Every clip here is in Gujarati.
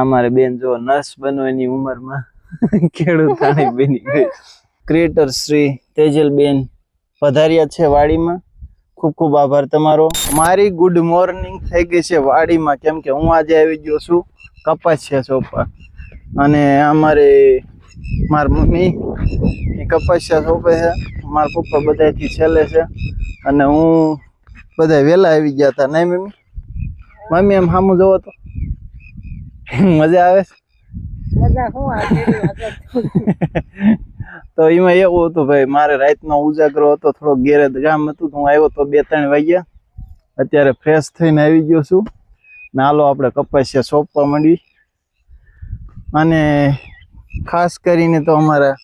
અમારે બેન જો નર્સ બનવાની ઉંમરમાં ખેડૂત થાણી બની ગઈ. ક્રિએટર શ્રી તેજલબેન પધાર્યા છે વાડીમાં. ખૂબ ખૂબ આભાર તમારો. મારી ગુડ મોર્નિંગ થઈ ગઈ છે વાડીમાં, કેમ કે હું આજે આવી ગયો છું કપાસિયા સોંપવા. અને અમારે મારા મમ્મી કપાસિયા સોંપે છે, મારા પપ્પા બધાથી છેલ્લે છે અને હું બધા વહેલા આવી ગયા હતા. નહીં મમ્મી? મમ્મી એમ સામું જોવો તો મજા આવે છે. તો એમાં એવું હતું ભાઈ, મારે રાતનો ઉજાગરો હતો, થોડો ઘેરે ગામ હતું, હું આવ્યો તો 2-3 વાગ્યા. અત્યારે ફ્રેશ થઈને આવી ગયો છું ને હાલો આપણે કપાસિયા સોંપવા માંડવી. અને ખાસ કરીને તો અમારા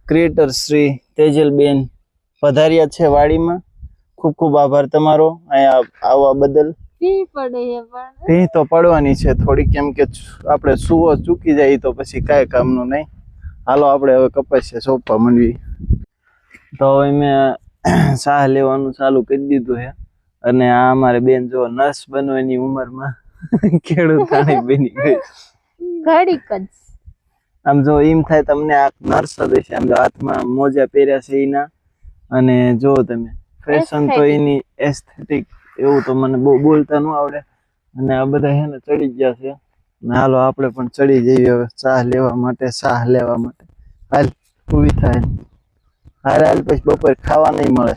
ક્રિએટર શ્રી તેજલબેન પધાર્યા છે વાડીમાં. ખૂબ ખૂબ આભાર તમારો અહીંયા આવવા બદલ. ભી તો પડવાની છે થોડી, કેમ કે આપણે સુવો ચૂકી જાય તો પછી કાંઈ કામનું નહીં. હાલો આપણે હવે કપાસિયા સોંપવા માંડવી. તો હવે મેં સાહ લેવાનું ચાલુ કરી દીધું છે. અને આ અમારે બેન જો નર્સ બનવાની ઉંમરમાં ખેડૂત થાણી બની ગઈ. આમ જો એમ થાય તમને આ નર્સ જ છે. આમ જો હાથમાં મોજા પહેર્યા છે એના, અને જો તમે ફેશન તો એની એસ્થેટિક, એવું તો મને બહુ બોલતા ન આવડે. અને આ બધા છે ને ચડી ગયા છે. હાલો આપણે પણ ચડી જઈએ હવે ચાહ લેવા માટે. ચાહ લેવા માટે હાલ ઊભી થાય. હાલ પછી બપોર ખાવા નહીં મળે.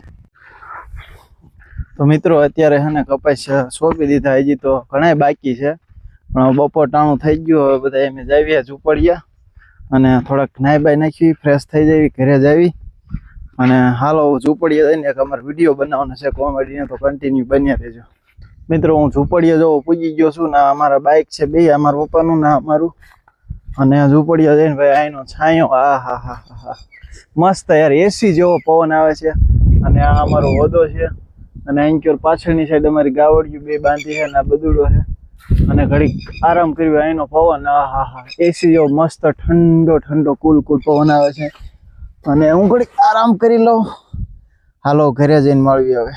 તો મિત્રો અત્યારે છે ને કપાસિયા સોંપી દીધા, હજી તો ઘણા બાકી છે, પણ બપોર ટાણું થઈ ગયું. હવે બધા એમ જાવીએ ઝૂંપડિયા અને થોડાક નાઈ બાઈ નાખી, ફ્રેશ થઈ જાવી, ઘરે જાવી. અને હાલો ઝૂંપડીએ જઈને એક અમારે વિડીયો બનાવવાનો છે કોમેડીનો, તો કન્ટિન્યુ બન્યા રહેજો. મિત્રો હું ઝૂંપડીએ જો પૂજી ગયો છું ને અમારા બાઇક છે બે, અમારા પપ્પાનું ને અમારું. અને ઝૂંપડીએ જઈને ભાઈ અહીંનો છાંયો, આ હા હા હા મસ્ત યાર, એસી જેવો પવન આવે છે. અને આ અમારો હોદો છે, અને અહીં પાછળની સાઈડ અમારી ગાવડિયું બે બાંધી છે ને આ બદુડો છે. અને ઘડીક આરામ કર્યો, અહીંનો પવન આ હા હા એસી જેવો મસ્ત ઠંડો ઠંડો કુલ કુલ પવન આવે છે. અને હું ઘડીક આરામ કરી લઉં. હાલો ઘરે જઈને મળવી હવે.